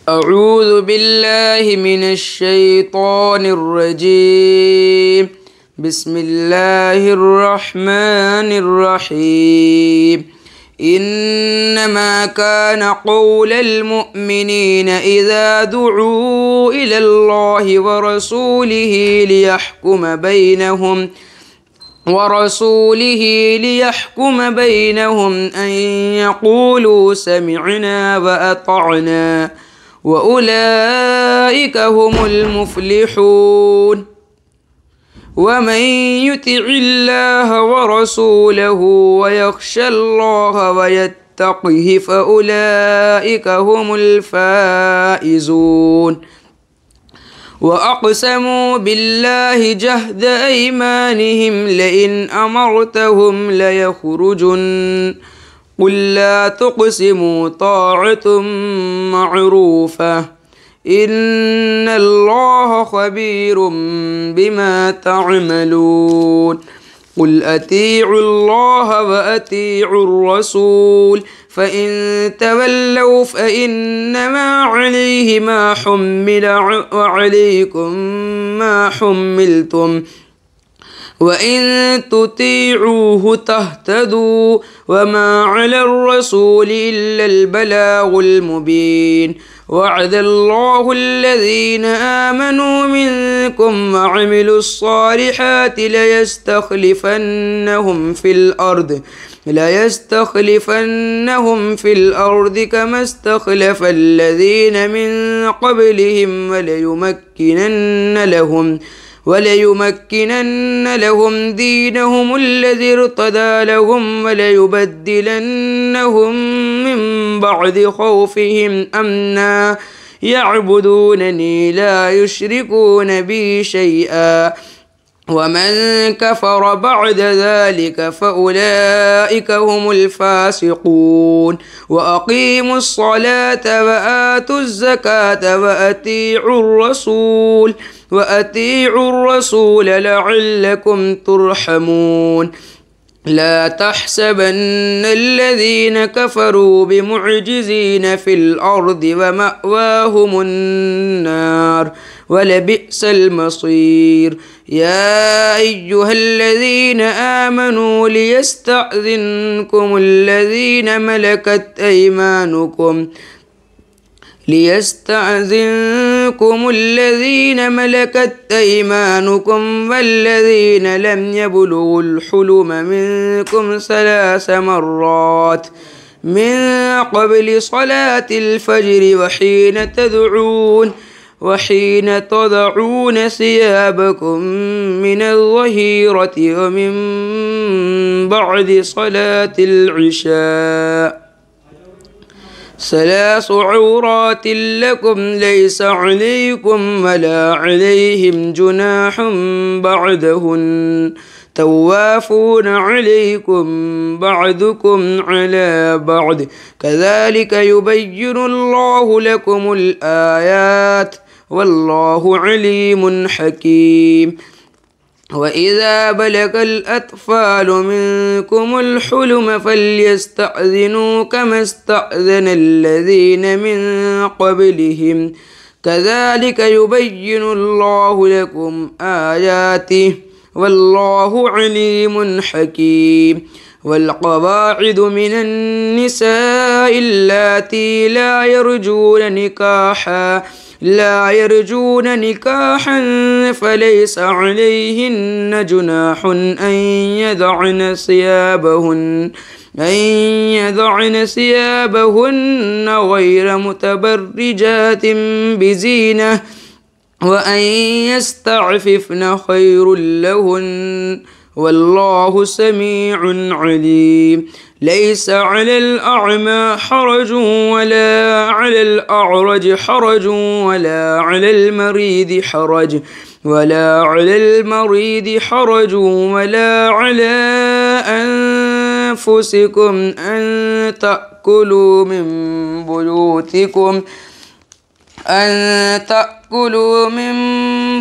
أعوذ بالله من الشيطان الرجيم. بسم الله الرحمن الرحيم. إنما كان قول المؤمنين إذا دعوا إلى الله ورسوله ليحكم بينهم أن يقولوا سمعنا وأطعنا وأولئك هم المفلحون. ومن يطع الله ورسوله ويخشى الله ويتقه فأولئك هم الفائزون. وأقسموا بالله جهد أيمانهم لئن أمرتهم ليخرجن قل لا تقسموا طاعة معروفة إن الله خبير بما تعملون. قل أطيعوا الله وأطيعوا الرسول فإن تولوا فإنما عليه ما حمل وعليكم ما حملتم وإن تطيعوه تهتدوا وما على الرسول إلا البلاغ المبين. وعد الله الذين آمنوا منكم وعملوا الصالحات ليستخلفنهم في الأرض كما استخلف الذين من قبلهم وليمكنن لهم دينهم الذي ارتضى لهم وليبدلنهم من بعد خوفهم أمنا يعبدونني لا يشركون بي شيئا ومن كفر بعد ذلك فأولئك هم الفاسقون. وأقيموا الصلاة وآتوا الزكاة وأطيعوا الرسول لعلكم ترحمون. لا تحسبن الذين كفروا بمعجزين في الأرض ومأواهم النار ولبئس المصير. يا أيها الذين آمنوا ليستأذنكم الذين ملكت أيمانكم والذين لم يبلغوا الحلم منكم 3 مرات من قبل صلاة الفجر وحين تضعون ثيابكم من الظهيرة ومن بعد صلاة العشاء 3 عورات لكم ليس عليكم ولا عليهم جناح بعدهن توافون عليكم بعضكم على بعض كذلك يبين الله لكم الآيات والله عليم حكيم. وإذا بلغ الأطفال منكم الحلم فليستأذنوا كما استأذن الذين من قبلهم كذلك يبين الله لكم آياته والله عليم حكيم. والقواعد من النساء اللاتي لا يرجون نكاحا فليس عليهن جناح أن يضعن ثيابهن غير متبرجات بزينة وأن يستعففن خير لهن والله سميع عليم. ليس على الأعمى حرج ولا على الأعرج حرج ولا على المريض حرج ولا على أنفسكم أن تأكلوا من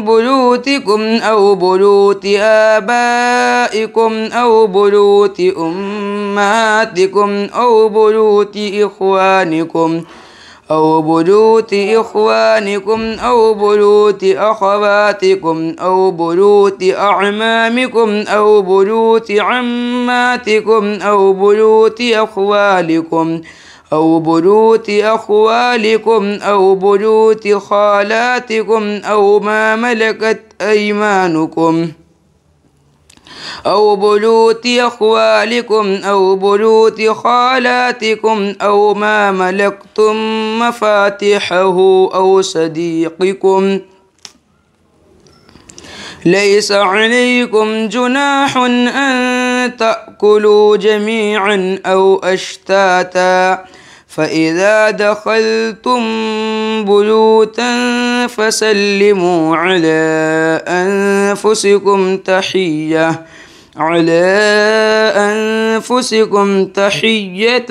بيوتكم أو بيوت آبائكم أو بيوت أمهاتكم أو بيوت إخوانكم أو بيوت إخوانكم أو بيوت أخواتكم أو بيوت أعمامكم أو بيوت عماتكم أو بيوت أخوالكم أو بيوت أخوالكم أو بيوت خالاتكم أو ما ملكت أيمانكم أو بيوت أخوالكم أو بيوت خالاتكم أو ما ملكتم مفاتحه أو صديقكم. ليس عليكم جناح أن تأكلوا جميعا أو أشتاتا فإذا دخلتم بيوتا فسلموا على أنفسكم تحية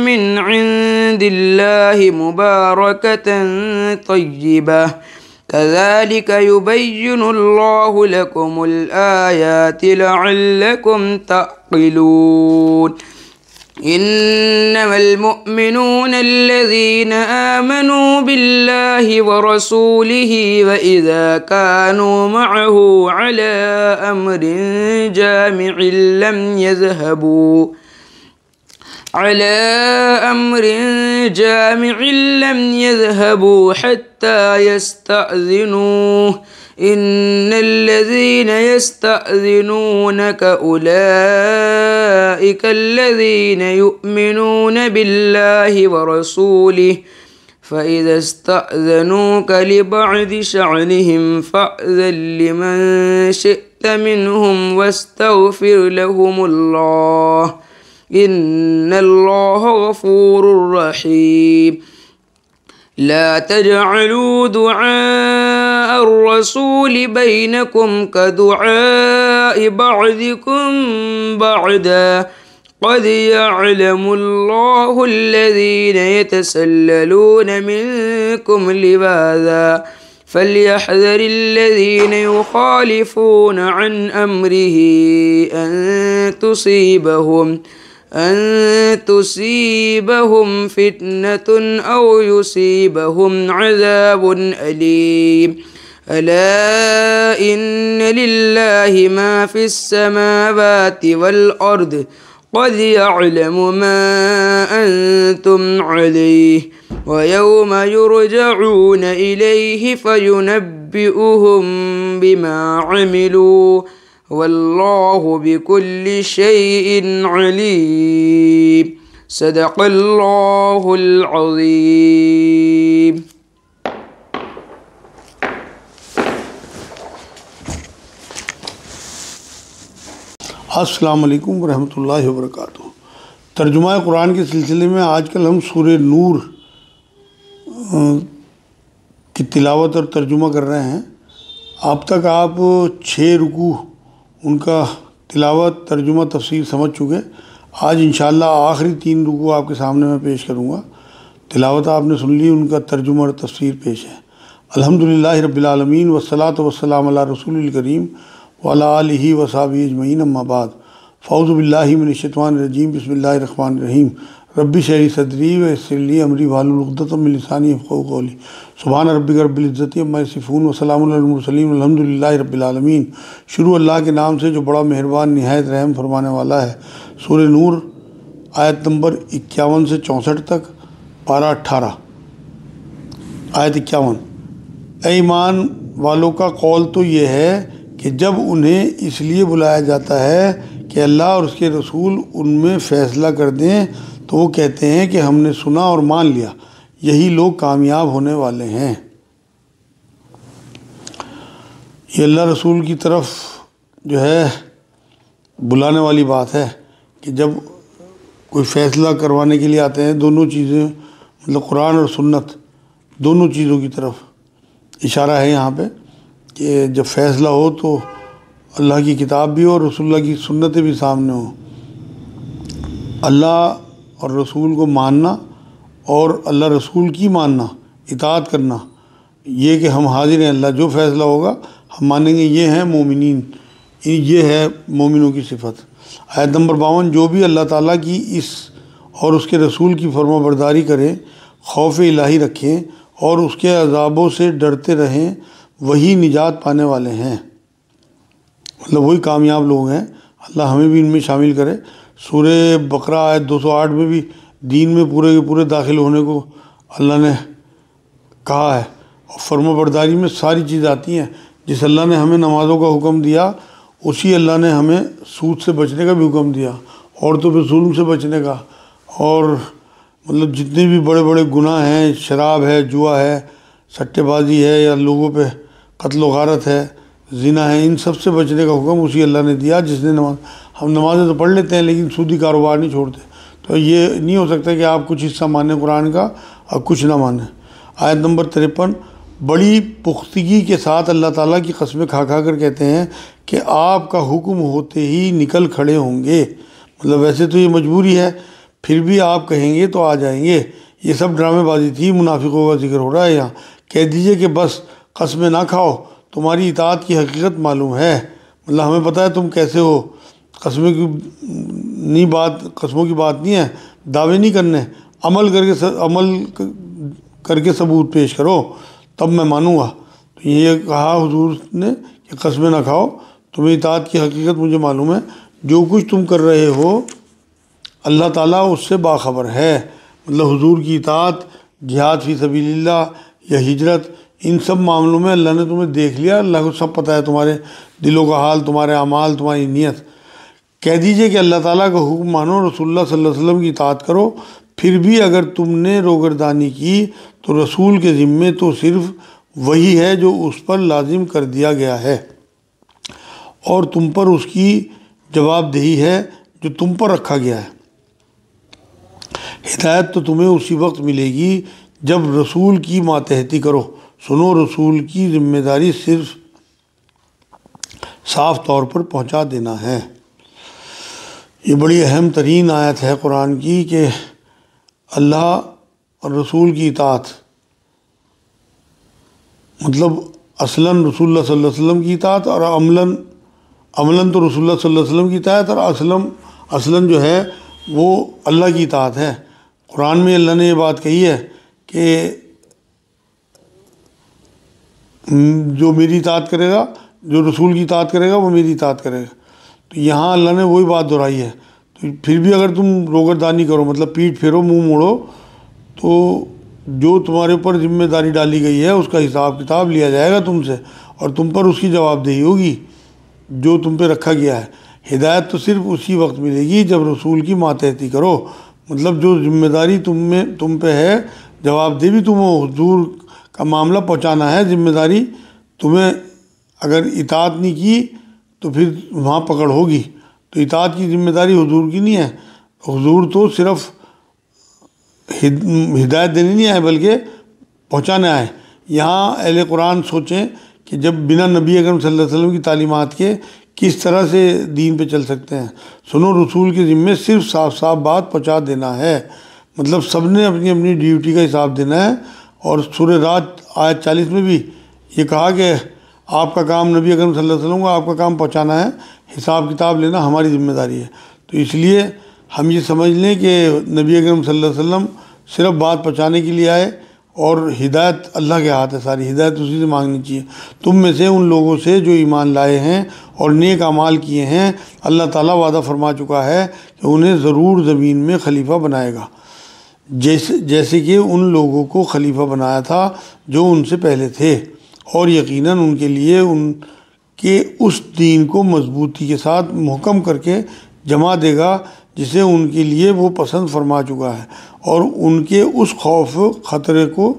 من عند الله مباركة طيبة كذلك يبين الله لكم الآيات لعلكم تعقلون. إنما المؤمنون الذين آمنوا بالله ورسوله وإذا كانوا معه على أمر جامع لم يذهبوا حتى يستأذنوه إن الذين يستأذنونك أولئك الذين يؤمنون بالله ورسوله فإذا استأذنوك لبعض شأنهم فأذن لمن شئت منهم واستغفر لهم الله إن الله غفور رحيم. لا تجعلوا دعاء الرسول بينكم كدعاء بعضكم بعضا قد يعلم الله الذين يتسللون منكم لواذا فليحذر الذين يخالفون عن أمره أن تصيبهم فتنة أو يصيبهم عذاب أليم. ألا إن لله ما في السماوات والأرض قد يعلم ما أنتم عليه ويوم يرجعون إليه فينبئهم بما عملوا والله بكل شيء عليم. صدق الله العظيم. السلام علیکم ورحمۃ اللہ وبرکاتہ۔ ترجمہ قرآن کے سلسلے میں آج کل ہم سورہ نور کی تلاوت اور ترجمہ کر رہے ہیں۔ اب تک آپ 6 رکوع ان کا تلاوت ترجمہ تفسیر سمجھ چکے۔ آج انشاءاللہ آخری 3 رکوع آپ کے سامنے میں پیش کروں گا۔ تلاوت آپ نے سن لی، ان کا ترجمہ اور تفسیر پیش ہے۔ الحمدللہ رب العالمین والصلاۃ والسلام علی رسول الکریم وعلی آلہ وصحبہ اجمعین، اما بعد، فاعوذ باللہ من الشیطان الرجیم، بسم اللہ الرحمن الرحیم۔ رب اشرح لی صدری ویسر لی امری واحلل عقدۃ من لسانی یفقہوا قولی۔ سبحان ربک رب العزۃ عما یصفون وسلام علی المرسلین والحمدللہ رب العالمین۔ شروع اللہ کے نام سے جو بڑا مہربان نہایت رحم فرمانے والا ہے۔ سورہ نور آیت نمبر 51 سے 64 تک، پارہ 18، آیت 51۔ اے ایمان والوں کا قول تو یہ ہے کہ جب انہیں اس لیے بلایا جاتا ہے کہ اللہ اور اس کے رسول ان میں فیصلہ کر دیں تو وہ کہتے ہیں کہ ہم نے سنا اور مان لیا، یہی لوگ کامیاب ہونے والے ہیں۔ یہ اللہ رسول کی طرف جو ہے بلانے والی بات ہے کہ جب کوئی فیصلہ کروانے کے لیے آتے ہیں، دونوں چیزیں مطلب قرآن اور سنت دونوں چیزوں کی طرف اشارہ ہے یہاں پہ کہ جب فیصلہ ہو تو اللہ کی کتاب بھی ہو اور رسول اللہ کی سنتیں بھی سامنے ہوں۔ اللہ اور رسول کو ماننا اور اللہ رسول کی ماننا، اطاعت کرنا، یہ کہ ہم حاضر ہیں، اللہ جو فیصلہ ہوگا ہم مانیں گے، یہ ہیں مومنین، یہ ہے مومنوں کی صفت۔ آیت نمبر 52، جو بھی اللہ تعالیٰ کی اور اس کے رسول کی فرما برداری کرے، خوف الہی رکھیں اور اس کے عذابوں سے ڈرتے رہیں، وہی نجات پانے والے ہیں، مطلب وہی کامیاب لوگ ہیں۔ اللہ ہمیں بھی ان میں شامل کرے۔ سورہ بقرہ آیت 208 میں بھی دین میں پورے کے پورے داخل ہونے کو اللہ نے کہا ہے، اور فرما برداری میں ساری چیزیں آتی ہیں۔ جس اللہ نے ہمیں نمازوں کا حکم دیا، اسی اللہ نے ہمیں سود سے بچنے کا بھی حکم دیا، عورتوں پہ ظلم سے بچنے کا، اور مطلب جتنے بھی بڑے بڑے گناہ ہیں، شراب ہے، جوا ہے، سٹے بازی ہے، یا لوگوں پہ قتل و غارت ہے، زنا ہے، ان سب سے بچنے کا حکم اسی اللہ نے دیا جس نے ہم نمازیں تو پڑھ لیتے ہیں لیکن سودی کاروبار نہیں چھوڑتے۔ تو یہ نہیں ہو سکتا کہ آپ کچھ حصہ مانیں قرآن کا اور کچھ نہ مانیں۔ آیت نمبر 53، بڑی پختگی کے ساتھ اللہ تعالیٰ کی قسمیں کھا کھا کر کہتے ہیں کہ آپ کا حکم ہوتے ہی نکل کھڑے ہوں گے، مطلب ویسے تو یہ مجبوری ہے، پھر بھی آپ کہیں گے تو آ جائیں گے۔ یہ سب ڈرامے بازی تھی، منافقوں کا ذکر ہو رہا ہے یہاں۔ کہہ دیجئے کہ بس قسمیں نہ کھاؤ، تمہاری اطاعت کی حقیقت معلوم ہے، مطلب ہمیں پتہ ہے تم کیسے ہو۔ قسموں کی بات نہیں ہے، دعوے نہیں کرنے، عمل کر کے ثبوت پیش کرو، تب میں مانوں گا۔ تو یہ کہا حضور نے کہ قسمیں نہ کھاؤ، تمہیں اطاعت کی حقیقت مجھے معلوم ہے، جو کچھ تم کر رہے ہو اللہ تعالیٰ اس سے باخبر ہے۔ مطلب حضور کی اطاعت، جہاد فی سبیل اللہ یا ہجرت، ان سب معاملوں میں اللہ نے تمہیں دیکھ لیا، اللہ کو سب پتہ ہے، تمہارے دلوں کا حال، تمہارے اعمال، تمہاری نیت۔ کہہ دیجئے کہ اللہ تعالیٰ کا حکم مانو، رسول اللہ صلی اللہ علیہ وسلم کی اطاعت کرو، پھر بھی اگر تم نے روگردانی کی تو رسول کے ذمے تو صرف وہی ہے جو اس پر لازم کر دیا گیا ہے، اور تم پر اس کی جواب دہی ہے جو تم پر رکھا گیا ہے۔ ہدایت تو تمہیں اسی وقت ملے گی جب رسول کی ماتحتی کرو۔ سنو، رسول کی ذمہ داری صرف صاف طور پر پہنچا دینا ہے۔ یہ بڑی اہم ترین آیت ہے قرآن کی کہ اللہ اور رسول کی اطاعت، مطلب اصلاً رسول اللہ صلی اللہ علیہ وسلم کی اطاعت، اور عملاً تو رسول اللہ صلی اللہ علیہ وسلم کی اطاعت، اور اصلاً جو ہے وہ اللہ کی اطاعت ہے۔ قرآن میں اللہ نے یہ بات کہی ہے کہ جو میری اطاعت کرے گا، جو رسول کی اطاعت کرے گا وہ میری اطاعت کرے گا۔ تو یہاں اللہ نے وہی بات دہرائی ہے۔ تو پھر بھی اگر تم روگردانی کرو، مطلب پیٹ پھیرو، منہ موڑو، تو جو تمہارے اوپر ذمہ داری ڈالی گئی ہے اس کا حساب کتاب لیا جائے گا تم سے، اور تم پر اس کی جواب دہی ہوگی جو تم پہ رکھا گیا ہے۔ ہدایت تو صرف اسی وقت ملے گی جب رسول کی ماتحتی کرو، مطلب جو ذمہ داری تم پہ ہے، جواب دہ بھی تم ہو، حضور کا معاملہ پہنچانا ہے، ذمہ داری تمہیں، اگر اطاعت نہیں کی تو پھر وہاں پکڑ ہوگی۔ تو اطاعت کی ذمہ داری حضور کی نہیں ہے، حضور تو صرف ہدایت دینے نہیں آئے بلکہ پہنچانے آئے۔ یہاں اہل قرآن سوچیں کہ جب بنا نبی اکرم صلی اللہ علیہ وسلم کی تعلیمات کے کس طرح سے دین پہ چل سکتے ہیں۔ سنو، رسول کے ذمے صرف صاف صاف بات پہنچا دینا ہے، مطلب سب نے اپنی اپنی ڈیوٹی کا حساب دینا ہے۔ اور سورہ رات آیت 40 میں بھی یہ کہا کہ آپ کا کام، نبی اکرم صلی اللہ علیہ وسلم کو آپ کا کام پہنچانا ہے، حساب کتاب لینا ہماری ذمہ داری ہے۔ تو اس لیے ہم یہ سمجھ لیں کہ نبی اکرم صلی اللہ علیہ وسلم صرف بات پہنچانے کے لیے آئے، اور ہدایت اللہ کے ہاتھ ہے، ساری ہدایت اسی سے مانگنی چاہیے۔ تم میں سے ان لوگوں سے جو ایمان لائے ہیں اور نیک اعمال کیے ہیں، اللہ تعالیٰ وعدہ فرما چکا ہے کہ انہیں ضرور زمین میں خلیفہ بنائے گا، جیسے کہ ان لوگوں کو خلیفہ بنایا تھا جو ان سے پہلے تھے، اور یقیناً ان کے لیے ان کے اس دین کو مضبوطی کے ساتھ محکم کر کے جما دے گا جسے ان کے لیے وہ پسند فرما چکا ہے، اور ان کے اس خوف خطرے کو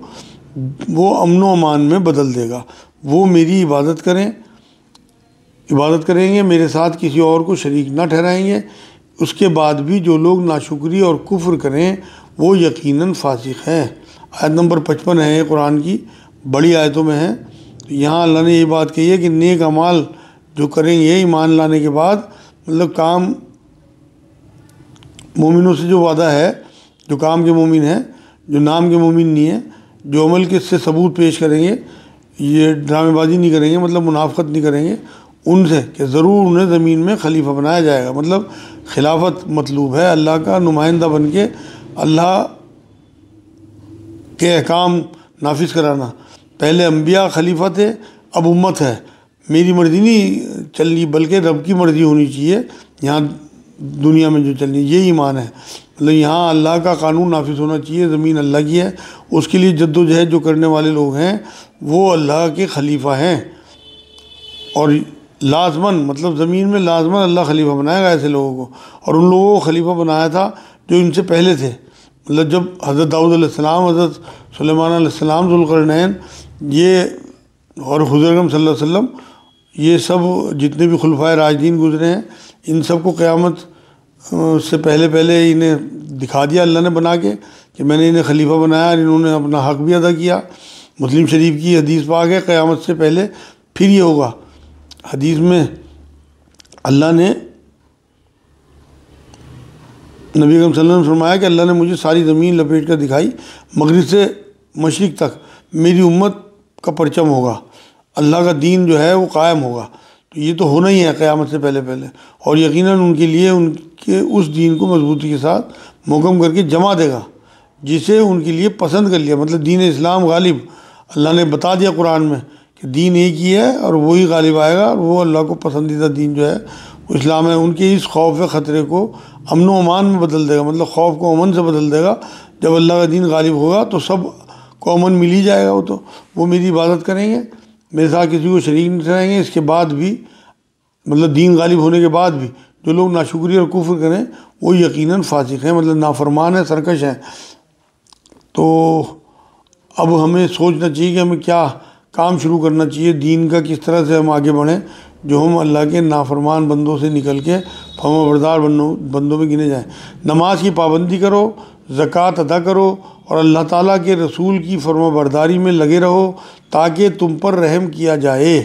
وہ امن و امان میں بدل دے گا۔ وہ میری عبادت کریں گے، میرے ساتھ کسی اور کو شریک نہ ٹھہرائیں گے، اس کے بعد بھی جو لوگ ناشکری اور کفر کریں وہ یقیناً فاسق ہیں۔ آیت نمبر 55 ہے قرآن کی، بڑی آیتوں میں ہے۔ یہاں اللہ نے یہ بات کہی ہے کہ نیک اعمال جو کریں گے ایمان لانے کے بعد، مطلب کام مومنوں سے جو وعدہ ہے، جو کام کے مومن ہیں، جو نام کے مومن نہیں ہیں، جو عمل کے سے ثبوت پیش کریں گے، یہ ڈرامے بازی نہیں کریں گے، مطلب منافقت نہیں کریں گے، ان سے کہ ضرور انہیں زمین میں خلیفہ بنایا جائے گا۔ مطلب خلافت مطلوب ہے، اللہ کا نمائندہ بن کے اللہ کے احکام نافذ کرانا۔ پہلے انبیاء خلیفہ تھے، اب امت ہے، میری مرضی نہیں چلنی بلکہ رب کی مرضی ہونی چاہیے یہاں دنیا میں جو چلنی، یہ ایمان ہے۔ مطلب یہاں اللہ کا قانون نافذ ہونا چاہیے، زمین اللہ کی ہے، اس کے لیے جد و جہد جو کرنے والے لوگ ہیں وہ اللہ کے خلیفہ ہیں، اور لازماً مطلب زمین میں لازماً اللہ خلیفہ بنائے گا ایسے لوگوں کو، اور ان لوگوں کو خلیفہ بنایا تھا جو ان سے پہلے تھے۔ مطلب جب حضرت داؤد علیہ السلام، حضرت سلیمان علیہ السلام، ذوالقرنین، یہ اور حضور اکرم صلی اللہ علیہ وسلم، یہ سب جتنے بھی خلفائے راشدین گزرے ہیں، ان سب کو قیامت سے پہلے انہیں دکھا دیا اللہ نے بنا کے کہ میں نے انہیں خلیفہ بنایا، اور انہوں نے اپنا حق بھی ادا کیا۔ مسلم شریف کی حدیث پاک ہے، قیامت سے پہلے پھر یہ ہوگا۔ حدیث میں اللہ نے، نبی اکرم صلی اللہ علیہ وسلم نے فرمایا کہ اللہ نے مجھے ساری زمین لپیٹ کر دکھائی، مغرب سے مشرق تک میری امت کا پرچم ہوگا، اللہ کا دین جو ہے وہ قائم ہوگا۔ تو یہ تو ہونا ہی ہے قیامت سے پہلے، اور یقیناً ان کے لیے ان کے اس دین کو مضبوطی کے ساتھ محکم کر کے جمع دے گا جسے ان کے لیے پسند کر لیا۔ مطلب دین اسلام غالب، اللہ نے بتا دیا قرآن میں کہ دین ایک ہی ہے اور وہی غالب آئے گا، اور وہ اللہ کو پسندیدہ دین جو ہے وہ اسلام ہے۔ ان کے اس خوف خطرے کو امن و امان میں بدل دے گا، مطلب خوف کو امن سے بدل دے گا۔ جب اللہ کا دین غالب ہوگا تو سب کو امن مل ہی جائے گا، تو وہ میری عبادت کریں گے، میرے ساتھ کسی کو شریک نہیں ٹھہرائیں گے۔ اس کے بعد بھی مطلب دین غالب ہونے کے بعد بھی جو لوگ ناشکری اور کفر کریں وہ یقیناً فاسق ہیں، مطلب نافرمان ہیں، سرکش ہیں۔ تو اب ہمیں سوچنا چاہیے کہ ہمیں کیا کام شروع کرنا چاہیے، دین کا کس طرح سے ہم آگے بڑھیں جو ہم اللہ کے نافرمان بندوں سے نکل کے فرما بردار بندوں میں گنے جائیں۔ نماز کی پابندی کرو، زکوٰۃ ادا کرو، اور اللہ تعالیٰ کے رسول کی فرما برداری میں لگے رہو تاکہ تم پر رحم کیا جائے۔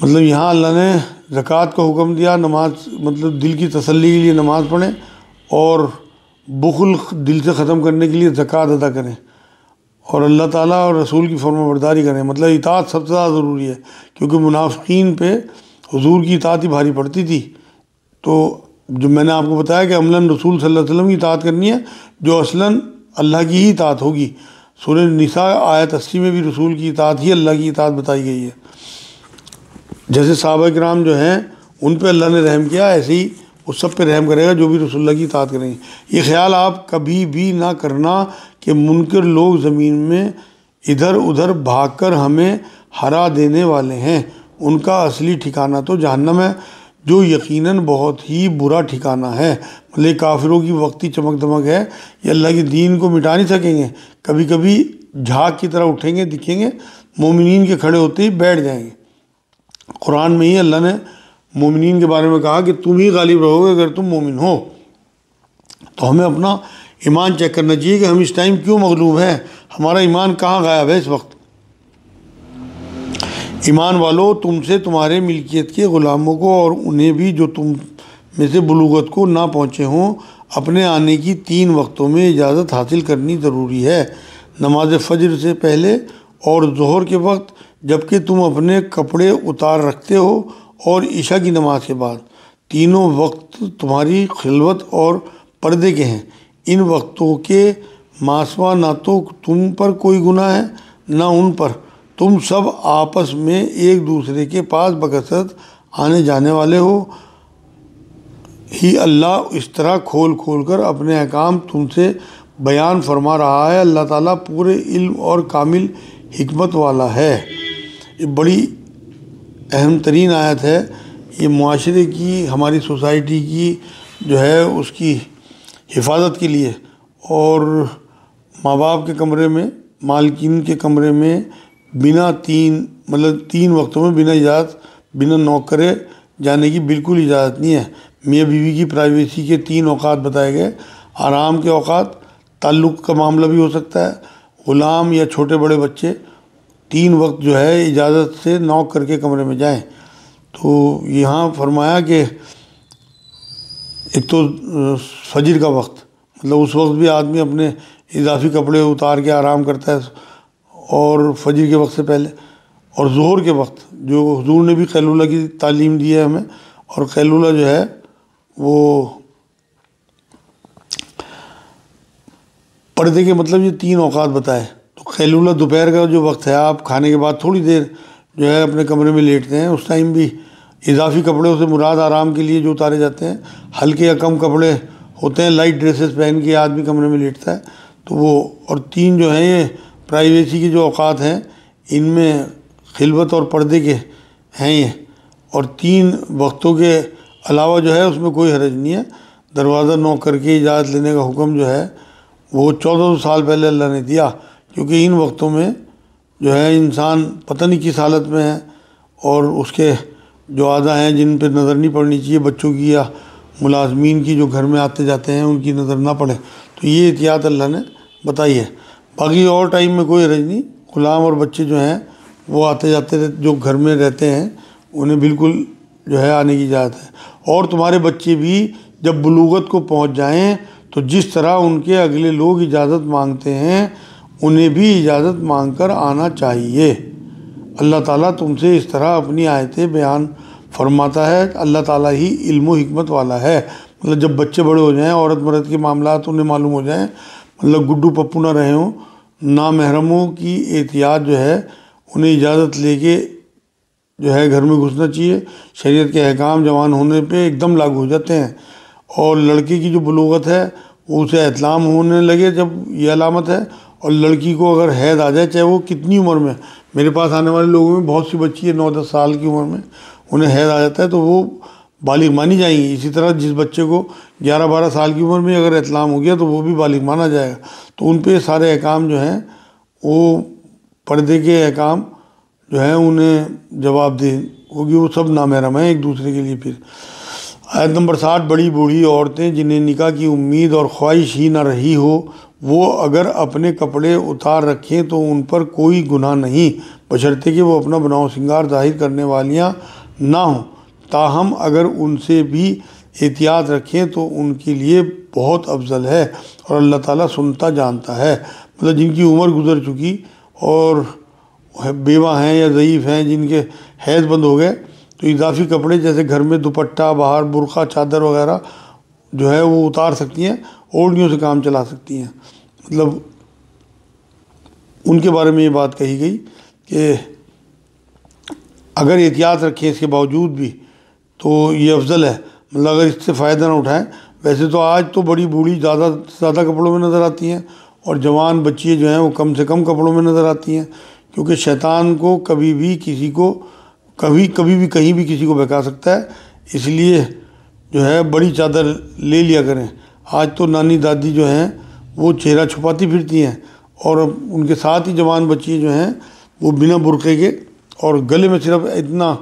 مطلب یہاں اللہ نے زکوٰۃ کا حکم دیا، نماز مطلب دل کی تسلی کے لیے نماز پڑھیں، اور بخل دل سے ختم کرنے کے لیے زکوٰۃ ادا کریں، اور اللہ تعالیٰ اور رسول کی فرما برداری کریں۔ مطلب اطاعت سب سے زیادہ ضروری ہے، کیونکہ منافقین پہ حضور کی اطاعت ہی بھاری پڑتی تھی۔ تو جو میں نے آپ کو بتایا کہ عملاً رسول صلی اللہ علیہ وسلم کی اطاعت کرنی ہے، جو اصلاً اللہ کی ہی اطاعت ہوگی۔ سورہ نساء آیت 80 میں بھی رسول کی اطاعت ہی اللہ کی اطاعت بتائی گئی ہے۔ جیسے صحابہ کرام جو ہیں ان پہ اللہ نے رحم کیا، ایسے ہی اس سب پہ رحم کرے گا جو بھی رسول اللہ کی اطاعت کریں گے۔ یہ خیال آپ کبھی بھی نہ کرنا کہ منکر لوگ زمین میں ادھر ادھر بھاگ کر ہمیں ہرا دینے والے ہیں، ان کا اصلی ٹھکانہ تو جہنم ہے، جو یقیناً بہت ہی برا ٹھکانہ ہے۔ مطلب کافروں کی وقتی چمک دمک ہے، یہ اللہ کے دین کو مٹا نہیں سکیں گے، کبھی کبھی جھاگ کی طرح اٹھیں گے، دکھیں گے، مومنین کے کھڑے ہوتے ہی بیٹھ جائیں گے۔ قرآن میں ہی اللہ نے مومنین کے بارے میں کہا کہ تم ہی غالب رہو گے اگر تم مومن ہو۔ تو ہمیں اپنا ایمان چیک کرنا چاہیے کہ ہم اس ٹائم کیوں مغلوب ہیں، ہمارا ایمان کہاں غائب ہے اس وقت۔ ایمان والو، تم سے تمہارے ملکیت کے غلاموں کو اور انہیں بھی جو تم میں سے بلوغت کو نہ پہنچے ہوں اپنے آنے کی 3 وقتوں میں اجازت حاصل کرنی ضروری ہے، نماز فجر سے پہلے اور ظہر کے وقت جبکہ تم اپنے کپڑے اتار رکھتے ہو، اور عشاء کی نماز کے بعد۔ تینوں وقت تمہاری خلوت اور پردے کے ہیں۔ ان وقتوں کے ماسوا نہ تو تم پر کوئی گناہ ہے نہ ان پر، تم سب آپس میں ایک دوسرے کے پاس بکثرت آنے جانے والے ہو ہی۔ اللہ اس طرح کھول کھول کر اپنے احکام تم سے بیان فرما رہا ہے، اللہ تعالیٰ پورے علم اور کامل حکمت والا ہے۔ یہ بڑی اہم ترین آیت ہے، یہ معاشرے کی، ہماری سوسائٹی کی جو ہے اس کی حفاظت کے لیے، اور ماں باپ کے کمرے میں، مالکین کے کمرے میں بنا 3 وقتوں میں بنا اجازت، بنا نوک کرے جانے کی بالکل اجازت نہیں ہے۔ میاں بیوی کی پرائیویسی کے 3 اوقات بتائے گئے، آرام کے اوقات، تعلق کا معاملہ بھی ہو سکتا ہے، غلام یا چھوٹے بڑے بچے 3 وقت جو ہے اجازت سے نوک کر کے کمرے میں جائیں۔ تو یہاں فرمایا کہ ایک تو فجر کا وقت، مطلب اس وقت بھی آدمی اپنے اضافی کپڑے اتار کے آرام کرتا ہے، اور فجر کے وقت سے پہلے، اور ظہر کے وقت جو حضور نے بھی قیلولہ کی تعلیم دی ہے ہمیں، اور قیلولہ جو ہے وہ پردے کے مطلب یہ 3 اوقات بتائے۔ تو خیلولہ دوپہر کا جو وقت ہے، آپ کھانے کے بعد تھوڑی دیر جو ہے اپنے کمرے میں لیٹتے ہیں، اس ٹائم بھی اضافی کپڑے سے مراد آرام کے لیے جو اتارے جاتے ہیں، ہلکے یا کم کپڑے ہوتے ہیں، لائٹ ڈریسز پہن کے آدمی کمرے میں لیٹتا ہے تو وہ، اور 3 جو ہیں یہ پرائیویسی کے جو اوقات ہیں ان میں خلوت اور پردے کے ہیں یہ، اور 3 وقتوں کے علاوہ جو ہے اس میں کوئی حرج نہیں ہے۔ دروازہ نوک کر کے اجازت لینے کا حکم جو ہے وہ 1400 سال پہلے اللہ نے دیا، کیونکہ ان وقتوں میں جو ہے انسان پتہ نہیں کس حالت میں ہے، اور اس کے جو اعضاء ہیں جن پہ نظر نہیں پڑنی چاہیے، بچوں کی یا ملازمین کی جو گھر میں آتے جاتے ہیں ان کی نظر نہ پڑے، تو یہ احتیاط اللہ نے بتائی ہے۔ باقی اور ٹائم میں کوئی حرج نہیں، غلام اور بچے جو ہیں وہ آتے جاتے جو گھر میں رہتے ہیں انہیں بالکل جو ہے آنے کی اجازت ہے۔ اور تمہارے بچے بھی جب بلوغت کو پہنچ جائیں تو جس طرح ان کے اگلے لوگ اجازت مانگتے ہیں انہیں بھی اجازت مانگ کر آنا چاہیے۔ اللہ تعالیٰ تم سے اس طرح اپنی آیتیں بیان فرماتا ہے، اللہ تعالیٰ ہی علم و حکمت والا ہے۔ مطلب جب بچے بڑے ہو جائیں، عورت مرد کے معاملات انہیں معلوم ہو جائیں، مطلب گڈو پپو نہ رہے ہوں، نامحرموں کی احتیاط جو ہے انہیں اجازت لے کے جو ہے گھر میں گھسنا چاہیے۔ شریعت کے احکام جوان ہونے پہ ایک دم لاگو ہو جاتے ہیں، اور لڑکے کی جو بلوغت ہے وہ اسے احتلام ہونے لگے جب یہ علامت ہے، اور لڑکی کو اگر حیض آ جائے چاہے وہ کتنی عمر میں، میرے پاس آنے والے لوگوں میں بہت سی بچی ہے 9-10 سال کی عمر میں انہیں حیض آ جاتا ہے تو وہ بالغ مانی جائیں گی۔ اسی طرح جس بچے کو 11-12 سال کی عمر میں اگر احتلام ہو گیا تو وہ بھی بالغ مانا جائے گا۔ تو ان پہ سارے احکام جو ہیں وہ پردے کے احکام جو ہیں انہیں جواب دہ ہوگی، وہ سب نامحرم ہیں ایک دوسرے کے لیے۔ پھر آیت نمبر 60، بڑی بوڑھی عورتیں جنہیں نکاح کی امید اور خواہش ہی نہ رہی ہو، وہ اگر اپنے کپڑے اتار رکھیں تو ان پر کوئی گناہ نہیں، بشرطے کہ وہ اپنا بناؤ سنگار ظاہر کرنے والیاں نہ ہوں۔ تاہم اگر ان سے بھی احتیاط رکھیں تو ان کے لیے بہت افضل ہے، اور اللہ تعالیٰ سنتا جانتا ہے۔ مطلب جن کی عمر گزر چکی اور بیوہ ہیں یا ضعیف ہیں، جن کے حیض بند ہو گئے، تو اضافی کپڑے جیسے گھر میں دوپٹہ، باہر برقع، چادر وغیرہ جو ہے وہ اتار سکتی ہیں، اوڑھنیوں سے کام چلا سکتی ہیں۔ مطلب ان کے بارے میں یہ بات کہی گئی کہ اگر احتیاط رکھیں اس کے باوجود بھی تو یہ افضل ہے، مطلب اگر اس سے فائدہ نہ اٹھائیں۔ ویسے تو آج تو بڑی بوڑھی زیادہ سے زیادہ کپڑوں میں نظر آتی ہیں، اور جوان بچیاں جو ہیں وہ کم سے کم کپڑوں میں نظر آتی ہیں، کیونکہ شیطان کو کبھی بھی کسی کو کبھی بھی کہیں بھی کسی کو بہکا سکتا ہے، اس لیے جو ہے بڑی چادر لے لیا کریں۔ آج تو نانی دادی جو ہیں وہ چہرہ چھپاتی پھرتی ہیں، اور ان کے ساتھ ہی جوان بچی جو ہیں وہ بنا برقعے کے، اور گلے میں صرف اتنا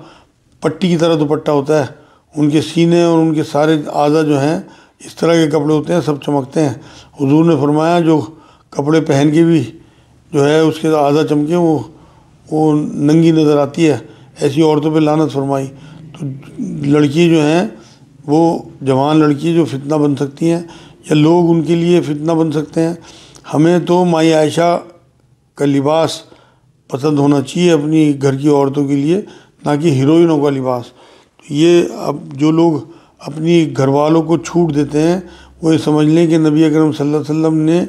پٹی کی طرح دوپٹہ ہوتا ہے، ان کے سینے اور ان کے سارے اعضاء جو ہیں اس طرح کے کپڑے ہوتے ہیں، سب چمکتے ہیں۔ حضور نے فرمایا جو کپڑے پہن کے بھی جو ہے اس کے اعضاء چمکیں وہ ننگی نظر آتی ہے، ایسی عورتوں پہ لعنت فرمائی۔ تو لڑکی جو ہیں وہ جوان لڑکی جو فتنہ بن سکتی ہیں، یا لوگ ان کے لیے فتنہ بن سکتے ہیں۔ ہمیں تو مائی عائشہ کا لباس پسند ہونا چاہیے اپنی گھر کی عورتوں کے لیے، نہ کہ ہیروئنوں کا لباس۔ تو یہ اب جو لوگ اپنی گھر والوں کو چھوٹ دیتے ہیں وہ یہ سمجھ لیں کہ نبی اکرم صلی اللہ علیہ وسلم نے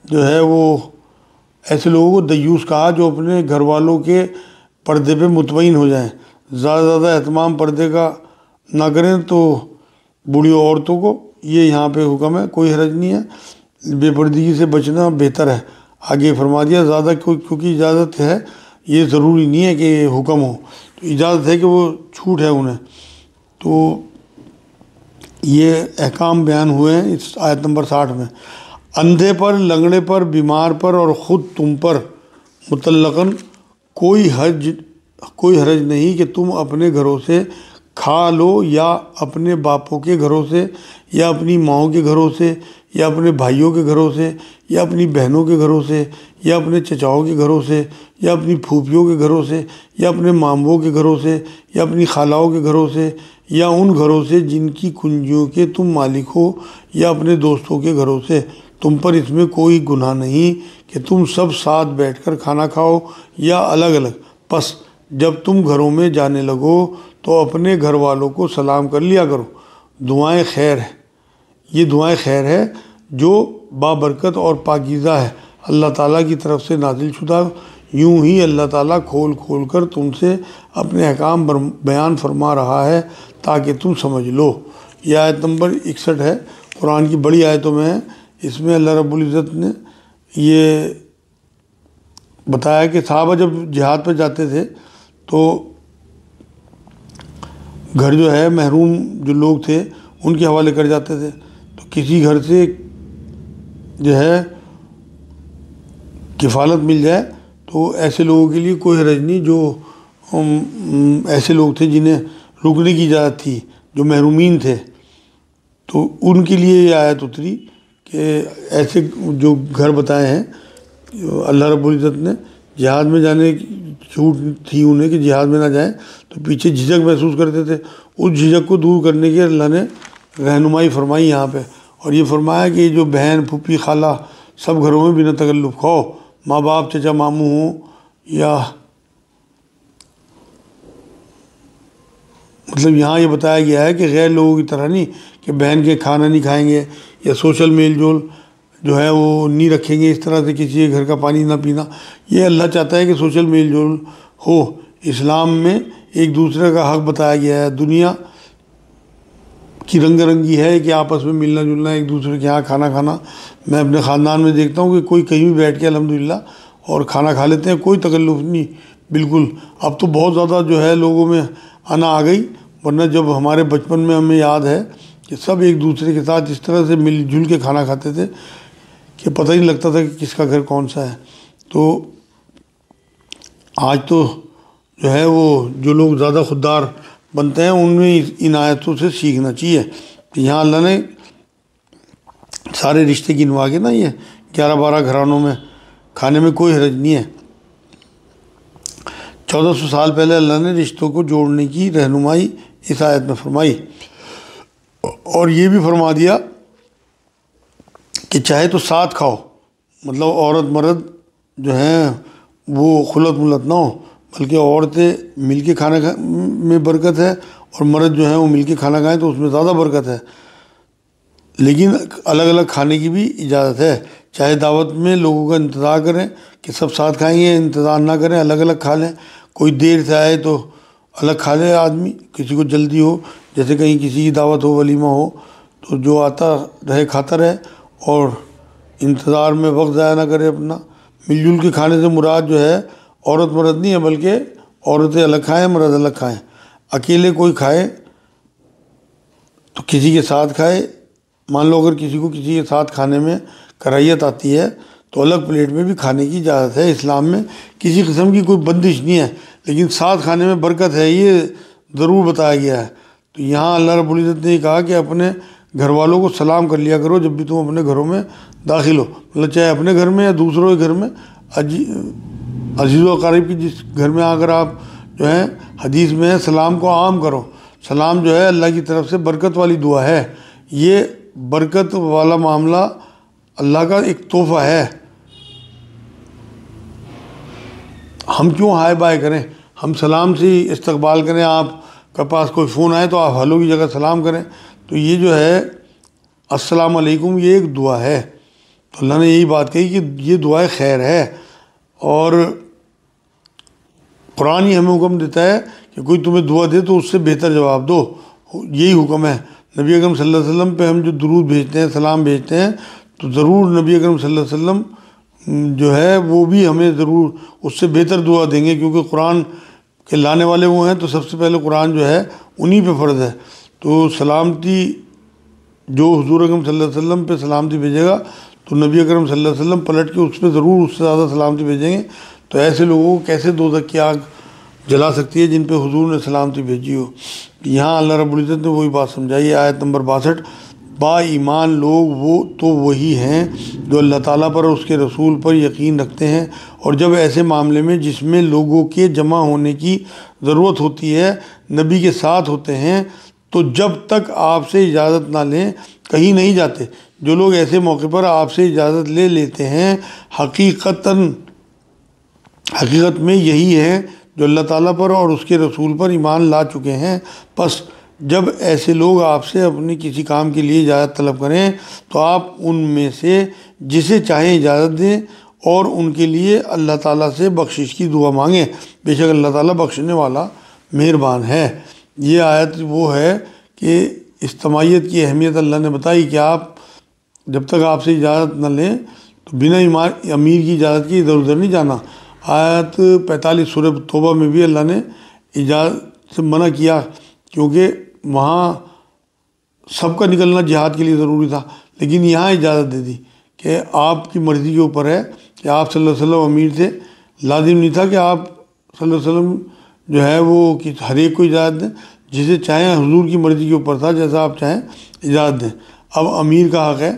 جو ہے وہ ایسے لوگوں کو دیوس کہا جو اپنے گھر والوں کے پردے پہ مطمئن ہو جائیں، زیادہ اہتمام پردے کا نہ کریں۔ تو بوڑھی عورتوں کو یہ یہاں پہ حکم ہے، کوئی حرج نہیں ہے، بے پردگی سے بچنا بہتر ہے۔ آگے فرما دیا زیادہ کیونکہ اجازت ہے، یہ ضروری نہیں ہے کہ یہ حکم ہو، تو اجازت ہے کہ وہ چھوٹ ہے انہیں۔ تو یہ احکام بیان ہوئے ہیں اس آیت نمبر 60 میں۔ اندھے پر، لنگڑے پر، بیمار پر اور خود تم پر مطلقاً کوئی حرج نہیں کہ تم اپنے گھروں سے کھا لو، یا اپنے باپوں کے گھروں سے، یا اپنی ماؤں کے گھروں سے، یا اپنے بھائیوں کے گھروں سے، یا اپنی بہنوں کے گھروں سے، یا اپنے چچاؤں کے گھروں سے، یا اپنی پھوپھیوں کے گھروں سے، یا اپنے ماموں کے گھروں سے، یا اپنی خالاؤں کے گھروں سے، یا ان گھروں سے جن کی کنجیوں کے تم مالک ہو، یا اپنے دوستوں کے گھروں سے۔ تم پر اس میں کوئی گناہ نہیں کہ تم سب ساتھ بیٹھ کر کھانا کھاؤ یا الگ الگ۔ پس جب تم گھروں میں جانے لگو تو اپنے گھر والوں کو سلام کر لیا کرو، دعائیں خیر ہے، یہ دعائیں خیر ہے۔ جو بابرکت اور پاکیزہ ہے، اللہ تعالیٰ کی طرف سے نازل شدہ، یوں ہی اللہ تعالیٰ کھول کھول کر تم سے اپنے احکام بیان فرما رہا ہے تاکہ تم سمجھ لو۔ یہ آیت نمبر 61 ہے، قرآن کی بڑی آیتوں میں ہے۔ اس میں اللہ رب العزت نے یہ بتایا کہ صحابہ جب جہاد پہ جاتے تھے تو گھر جو ہے محروم جو لوگ تھے ان کے حوالے کر جاتے تھے، تو کسی گھر سے جو ہے کفالت مل جائے تو ایسے لوگوں کے لیے کوئی حرج نہیں، جو ایسے لوگ تھے جنہیں رکنے کی اجازت تھی، جو محرومین تھے، تو ان کے لیے یہ آیت اتری کہ ایسے جو گھر بتائے ہیں اللہ رب العزت نے، جہاد میں جانے کی چھوٹ تھی انہیں کہ جہاد میں نہ جائیں، تو پیچھے جھجک محسوس کرتے تھے، اس جھجک کو دور کرنے کی اللہ نے رہنمائی فرمائی یہاں پہ، اور یہ فرمایا کہ جو بہن پھوپھی خالہ سب گھروں میں بنا تکلف کھاؤ، ماں باپ چچا ماموں ہوں یا مطلب یہاں یہ بتایا گیا ہے کہ غیر لوگوں کی طرح نہیں کہ بہن کے کھانا نہیں کھائیں گے یا سوشل میل جول جو ہے وہ نہیں رکھیں گے، اس طرح سے کسی کے گھر کا پانی نہ پینا۔ یہ اللہ چاہتا ہے کہ سوشل میل جول ہو۔ اسلام میں ایک دوسرے کا حق بتایا گیا ہے، دنیا کی رنگ رنگی ہے کہ آپس میں ملنا جلنا، ایک دوسرے کے یہاں کھانا کھانا۔ میں اپنے خاندان میں دیکھتا ہوں کہ کوئی کہیں بھی بیٹھ کے الحمدللہ اور کھانا کھا لیتے ہیں، کوئی تکلف نہیں بالکل۔ اب تو بہت زیادہ جو ہے لوگوں میں انا آ گئی، ورنہ جب ہمارے بچپن میں ہمیں یاد ہے کہ سب ایک دوسرے کے ساتھ اس طرح سے مل جل کے کھانا کھاتے تھے کہ پتہ ہی نہیں لگتا تھا کہ کس کا گھر کون سا ہے۔ تو آج تو جو ہے وہ جو لوگ زیادہ خوددار بنتے ہیں ان میں ان آیتوں سے سیکھنا چاہیے۔ یہاں اللہ نے سارے رشتے گنوا کے نا، یہ 11-12 گھرانوں میں کھانے میں کوئی حرج نہیں ہے۔ 1400 سال پہلے اللہ نے رشتوں کو جوڑنے کی رہنمائی اس آیت میں فرمائی، اور یہ بھی فرما دیا کہ چاہے تو ساتھ کھاؤ، مطلب عورت مرد جو ہیں وہ خلط ملت نہ ہو، بلکہ عورتیں مل کے کھانا میں برکت ہے اور مرد جو ہیں وہ مل کے کھانا کھائیں تو اس میں زیادہ برکت ہے۔ لیکن الگ الگ کھانے کی بھی اجازت ہے، چاہے دعوت میں لوگوں کا انتظار کریں کہ سب ساتھ کھائیں گے، انتظار نہ کریں، الگ الگ کھا لیں۔ کوئی دیر سے آئے تو الگ کھا لے آدمی، کسی کو جلدی ہو، جیسے کہیں کسی کی دعوت ہو، ولیمہ ہو، تو جو آتا رہے کھاتا رہے، اور انتظار میں وقت ضائع نہ کرے اپنا۔ مل جل کے کھانے سے مراد جو ہے عورت مرد نہیں ہے، بلکہ عورتیں الگ کھائیں مرد الگ کھائیں۔ اکیلے کوئی کھائے تو کسی کے ساتھ کھائے، مان لو اگر کسی کو کسی کے ساتھ کھانے میں کراہیت آتی ہے تو الگ پلیٹ میں بھی کھانے کی اجازت ہے۔ اسلام میں کسی قسم کی کوئی بندش نہیں ہے، لیکن ساتھ کھانے میں برکت ہے، یہ ضرور بتایا گیا ہے۔ تو یہاں اللہ رب العزت نے یہ کہا کہ اپنے گھر والوں کو سلام کر لیا کرو جب بھی تم اپنے گھروں میں داخل ہو، مطلب چاہے اپنے گھر میں یا دوسروں کے گھر میں، عزیز و اقارب کی جس گھر میں اگر آپ جو ہے، حدیث میں سلام کو عام کرو۔ سلام جو ہے اللہ کی طرف سے برکت والی دعا ہے، یہ برکت والا معاملہ اللہ کا ایک تحفہ ہے۔ ہم کیوں ہائے بائے کریں، ہم سلام سے ہی استقبال کریں۔ آپ کے پاس کوئی فون آئے تو آپ ہلو کی جگہ سلام کریں۔ تو یہ جو ہے السلام علیکم، یہ ایک دعا ہے۔ تو اللہ نے یہی بات کہی کہ یہ دعائے خیر ہے، اور قرآن ہی ہمیں حکم دیتا ہے کہ کوئی تمہیں دعا دے تو اس سے بہتر جواب دو، یہی حکم ہے۔ نبی اکرم صلی اللہ علیہ وسلم پہ ہم جو درود بھیجتے ہیں، سلام بھیجتے ہیں، تو ضرور نبی اکرم صلی اللہ علیہ وسلم جو ہے وہ بھی ہمیں ضرور اس سے بہتر دعا دیں گے، کیونکہ قرآن کے لانے والے وہ ہیں، تو سب سے پہلے قرآن جو ہے انہی پہ فرض ہے۔ تو سلامتی جو حضور اکرم صلی اللہ علیہ وسلم پہ سلامتی بھیجے گا تو نبی اکرم صلی اللہ علیہ وسلم پلٹ کے اس پہ ضرور اس سے زیادہ سلامتی بھیجیں گے۔ تو ایسے لوگوں کو کیسے دوزخ کی آگ جلا سکتی ہے جن پہ حضور نے سلامتی بھیجی ہو۔ یہاں اللہ رب العزت نے وہی بات سمجھائی۔ آیت نمبر 62، با ایمان لوگ وہ تو وہی ہیں جو اللہ تعالیٰ پر اور اس کے رسول پر یقین رکھتے ہیں، اور جب ایسے معاملے میں جس میں لوگوں کے جمع ہونے کی ضرورت ہوتی ہے نبی کے ساتھ ہوتے ہیں، تو جب تک آپ سے اجازت نہ لیں کہیں نہیں جاتے۔ جو لوگ ایسے موقع پر آپ سے اجازت لے لیتے ہیں حقیقت میں یہی ہے جو اللہ تعالیٰ پر اور اس کے رسول پر ایمان لا چکے ہیں، پس جب ایسے لوگ آپ سے اپنے کسی کام کے لیے اجازت طلب کریں تو آپ ان میں سے جسے چاہیں اجازت دیں اور ان کے لیے اللہ تعالیٰ سے بخشش کی دعا مانگیں، بے شک اللہ تعالیٰ بخشنے والا مہربان ہے۔ یہ آیت وہ ہے کہ اجتماعیت کی اہمیت اللہ نے بتائی کہ آپ جب تک آپ سے اجازت نہ لیں تو بنا امیر کی اجازت کے ادھر ادھر نہیں جانا۔ آیت 45 سورہ توبہ میں بھی اللہ نے اجازت سے منع کیا، کیونکہ وہاں سب کا نکلنا جہاد کے لیے ضروری تھا، لیکن یہاں اجازت دے دی کہ آپ کی مرضی کے اوپر ہے کہ آپ صلی اللہ علیہ وسلم امیر تھے، لازم نہیں تھا کہ آپ صلی اللہ علیہ وسلم جو ہے وہ ہر ایک کو اجازت دیں، جسے چاہیں حضور کی مرضی کے اوپر تھا، جیسا آپ چاہیں اجازت دیں۔ اب امیر کا حق ہے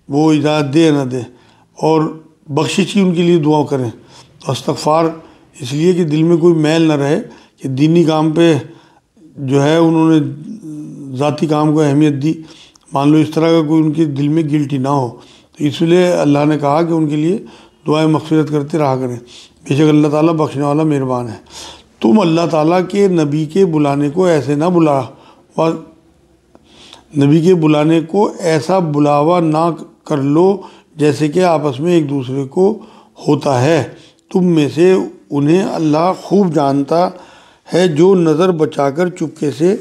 وہ اجازت دے نہ دے، اور بخشش کی ان کے لیے دعا کریں۔ تو استغفار اس لیے کہ دل میں کوئی میل نہ رہے کہ دینی کام پہ جو ہے انہوں نے ذاتی کام کو اہمیت دی، مان لو اس طرح کا کوئی ان کے دل میں گلٹی نہ ہو، تو اس لیے اللہ نے کہا کہ ان کے لیے دعائیں مغفرت کرتے رہا کریں، بے شک اللہ تعالیٰ بخشنے والا مہربان ہے۔ تم اللہ تعالیٰ کے نبی کے بلانے کو ایسے نہ نبی کے بلانے کو ایسا بلاوا نہ کر لو جیسے کہ آپس میں ایک دوسرے کو ہوتا ہے، تم میں سے انہیں اللہ خوب جانتا ہے جو نظر بچا کر چپکے سے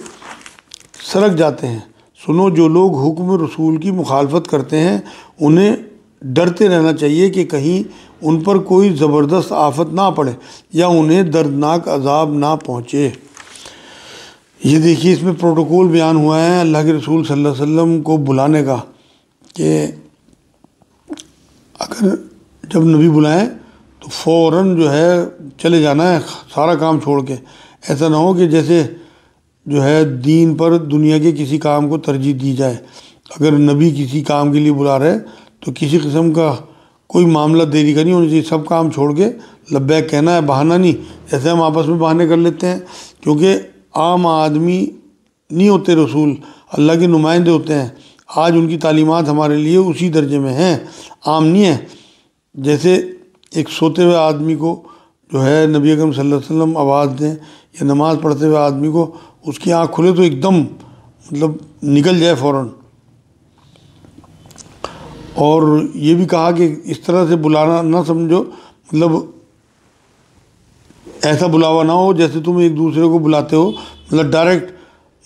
سرک جاتے ہیں۔ سنو، جو لوگ حکم رسول کی مخالفت کرتے ہیں انہیں ڈرتے رہنا چاہیے کہ کہیں ان پر کوئی زبردست آفت نہ پڑے یا انہیں دردناک عذاب نہ پہنچے۔ یہ دیکھیے اس میں پروٹوکول بیان ہوا ہے اللہ کے رسول صلی اللہ علیہ وسلم کو بلانے کا، کہ اگر جب نبی بلائیں تو فوراً جو ہے چلے جانا ہے سارا کام چھوڑ کے۔ ایسا نہ ہو کہ جیسے جو ہے دین پر دنیا کے کسی کام کو ترجیح دی جائے۔ اگر نبی کسی کام کے لیے بلا رہے تو کسی قسم کا کوئی معاملہ دیری کا نہیں ہونی چاہیے، سب کام چھوڑ کے لبیک کہنا ہے، بہانہ نہیں، جیسے ہم آپس میں بہانے کر لیتے ہیں، کیونکہ عام آدمی نہیں ہوتے رسول، اللہ کے نمائندے ہوتے ہیں۔ آج ان کی تعلیمات ہمارے لیے اسی درجے میں ہیں، عام نہیں ہیں۔ جیسے ایک سوتے ہوئے آدمی کو جو ہے نبی اکرم صلی اللہ علیہ وسلم آواز دیں، یا نماز پڑھتے ہوئے آدمی کو اس کی آنکھ کھلے تو ایک دم مطلب نکل جائے فوراً۔ اور یہ بھی کہا کہ اس طرح سے بلانا نہ سمجھو، مطلب ایسا بلاوا نہ ہو جیسے تم ایک دوسرے کو بلاتے ہو، مطلب ڈائریکٹ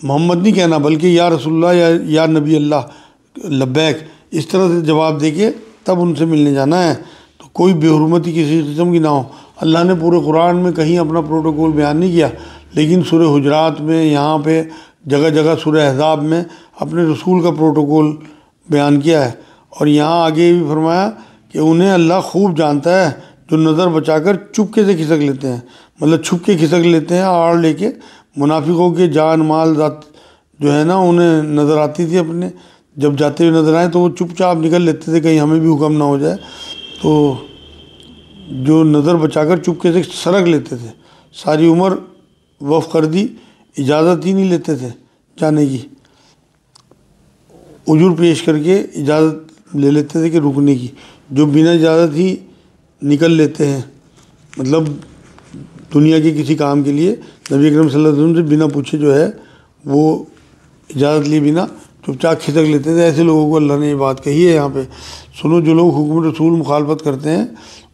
محمد نہیں کہنا بلکہ یا رسول اللہ یا نبی اللہ لبیک، اس طرح سے جواب دے کے تب ان سے ملنے جانا ہے، تو کوئی بے حرمتی کسی قسم کی نہ ہو۔ اللہ نے پورے قرآن میں کہیں اپنا پروٹوکول بیان نہیں کیا، لیکن سورہ حجرات میں، یہاں پہ جگہ جگہ سورہ احزاب میں اپنے رسول کا پروٹوکول بیان کیا ہے، اور یہاں آگے بھی فرمایا کہ انہیں اللہ خوب جانتا ہے جو نظر بچا کر چپکے سے کھسک لیتے ہیں، مطلب چھپ کے کھسک لیتے ہیں آڑ لے کے۔ منافقوں کے جان مال ذات جو ہے نا انہیں نظر آتی تھی، اپنے جب جاتے ہوئے نظر آئے تو وہ چپ چاپ نکل لیتے تھے کہیں ہمیں بھی حکم نہ ہو جائے، تو جو نظر بچا کر چپکے سے سرک لیتے تھے، ساری عمر وقف کر دی، اجازت ہی نہیں لیتے تھے جانے کی، اجور پیش کر کے اجازت لے لیتے تھے کہ رکنے کی، جو بنا اجازت ہی نکل لیتے ہیں، مطلب دنیا کے کسی کام کے لیے نبی اکرم صلی اللہ علیہ وسلم سے بنا پوچھے جو ہے وہ اجازت لیے بنا چپ چاپ کھسک لیتے تھے۔ ایسے لوگوں کو اللہ نے یہ بات کہی ہے یہاں پہ، سنو جو لوگ حکم رسول مخالفت کرتے ہیں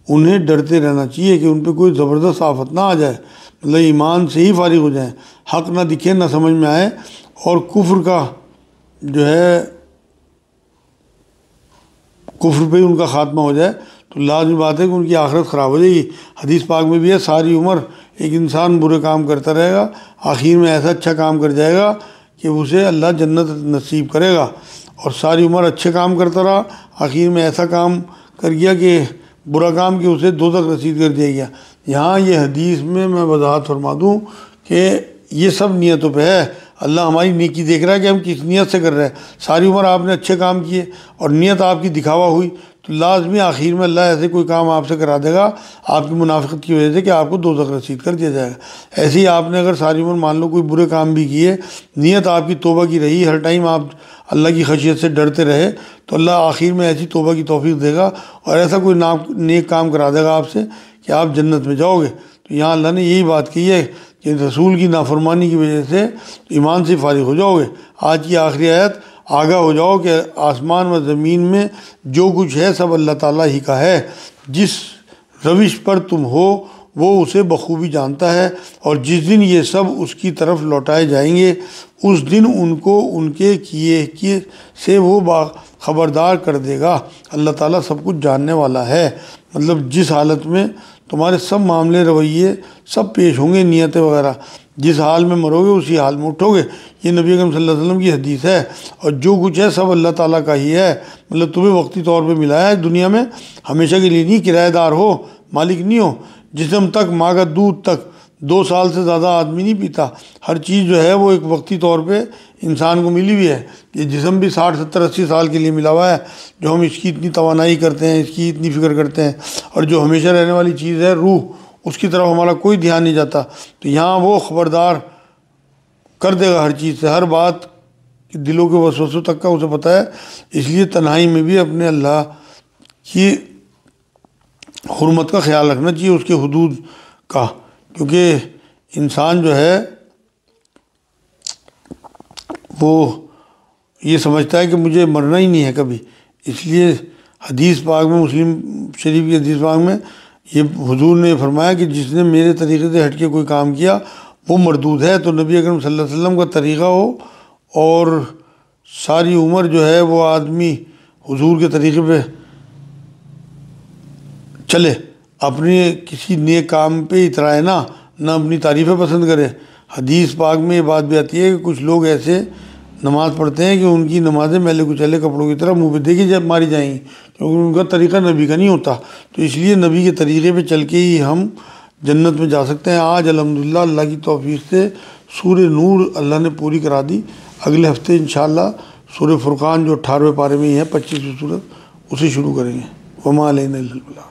انہیں ڈرتے رہنا چاہیے کہ ان پہ کوئی زبردست آفت نہ آ جائے، مطلب ایمان سے ہی فارغ ہو جائیں، حق نہ دکھے، نہ سمجھ میں آئے، اور کفر کا جو ہے کفر پہ ہی ان کا خاتمہ ہو جائے، تو لازمی بات ہے کہ ان کی آخرت خراب ہو جائے گی۔ حدیث پاک میں بھی ہے ساری عمر ایک انسان برے کام کرتا رہے گا، آخر میں ایسا اچھا کام کر جائے گا کہ اسے اللہ جنت نصیب کرے گا، اور ساری عمر اچھے کام کرتا رہا، آخر میں ایسا کام کر گیا کہ برا کام کہ اسے دوزخ رسید کر دیا گیا۔ یہاں یہ حدیث میں وضاحت فرما دوں کہ یہ سب نیتوں پہ ہے، اللہ ہماری نیکی دیکھ رہا ہے کہ ہم کس نیت سے کر رہے ہیں۔ ساری عمر آپ نے اچھے کام کیے اور نیت آپ کی دکھاوا ہوئی تو لازمی آخر میں اللہ ایسے کوئی کام آپ سے کرا دے گا آپ کی منافقت کی وجہ سے کہ آپ کو دوزخ رسید کر دیا جائے گا۔ ایسے ہی آپ نے اگر ساری عمر مان لو کوئی برے کام بھی کیے، نیت آپ کی توبہ کی رہی، ہر ٹائم آپ اللہ کی خشیت سے ڈرتے رہے، تو اللہ آخر میں ایسی توبہ کی توفیق دے گا اور ایسا کوئی نیک کام کرا دے گا آپ سے کہ آپ جنت میں جاؤ گے۔ تو یہاں اللہ نے یہی بات کی ہے کہ رسول کی نافرمانی کی وجہ سے ایمان سے فارغ ہو جاؤ گے۔ آج کی آخری آیت، آگاہ ہو جاؤ کہ آسمان و زمین میں جو کچھ ہے سب اللہ تعالیٰ ہی کا ہے، جس روش پر تم ہو وہ اسے بخوبی جانتا ہے، اور جس دن یہ سب اس کی طرف لوٹائے جائیں گے اس دن ان کو ان کے کیے سے وہ خبردار کر دے گا۔ اللہ تعالیٰ سب کچھ جاننے والا ہے۔ مطلب جس حالت میں تمہارے سب معاملے، رویے سب پیش ہوں گے، نیتیں وغیرہ، جس حال میں مرو گے اسی حال میں اٹھو گے۔ یہ نبی اکرم صلی اللہ علیہ وسلم کی حدیث ہے، اور جو کچھ ہے سب اللہ تعالیٰ کا ہی ہے۔ مطلب تمہیں وقتی طور پہ ملا ہے دنیا میں، ہمیشہ کے لیے نہیں، کرایہ دار ہو، مالک نہیں ہو۔ جسم تک، ماں کا دودھ تک 2 سال سے زیادہ آدمی نہیں پیتا۔ ہر چیز جو ہے وہ ایک وقتی طور پہ انسان کو ملی ہوئی ہے۔ یہ جسم بھی 60 70 80 سال کے لیے ملا ہوا ہے، جو ہم اس کی اتنی توانائی کرتے ہیں، اس کی اتنی فکر کرتے ہیں، اور جو ہمیشہ رہنے والی چیز ہے روح، اس کی طرف ہمارا کوئی دھیان نہیں جاتا۔ تو یہاں وہ خبردار کر دے گا ہر چیز سے، ہر بات کہ دلوں کے وسوسوں تک کا اسے پتہ ہے۔ اس لیے تنہائی میں بھی اپنے اللہ کی حرمت کا خیال رکھنا چاہیے، اس کے حدود کا، کیونکہ انسان جو ہے وہ یہ سمجھتا ہے کہ مجھے مرنا ہی نہیں ہے کبھی۔ اس لیے حدیث پاک میں، مسلم شریف کی حدیث پاک میں یہ حضور نے فرمایا کہ جس نے میرے طریقے سے ہٹ کے کوئی کام کیا وہ مردود ہے۔ تو نبی اکرم صلی اللہ علیہ وسلم کا طریقہ ہو اور ساری عمر جو ہے وہ آدمی حضور کے طریقے پہ چلے، اپنے کسی نیک کام پہ اترائے نہ اپنی تعریفیں پسند کرے۔ حدیث پاک میں یہ بات بھی آتی ہے کہ کچھ لوگ ایسے نماز پڑھتے ہیں کہ ان کی نمازیں میلے کچیلے کپڑوں کی طرح منہ پہ دیکھی جب ماری جائیں گی، کیونکہ ان کا طریقہ نبی کا نہیں ہوتا۔ تو اس لیے نبی کے طریقے پہ چل کے ہی ہم جنت میں جا سکتے ہیں۔ آج الحمدللہ اللہ کی توفیق سے سورہ نور اللہ نے پوری کرا دی۔ اگلے ہفتے انشاءاللہ سورہ فرقان جو 18ویں پارے میں ہی ہے، 25ویں سورت، اسے شروع کریں گے۔ وما علینا الا البلاغ۔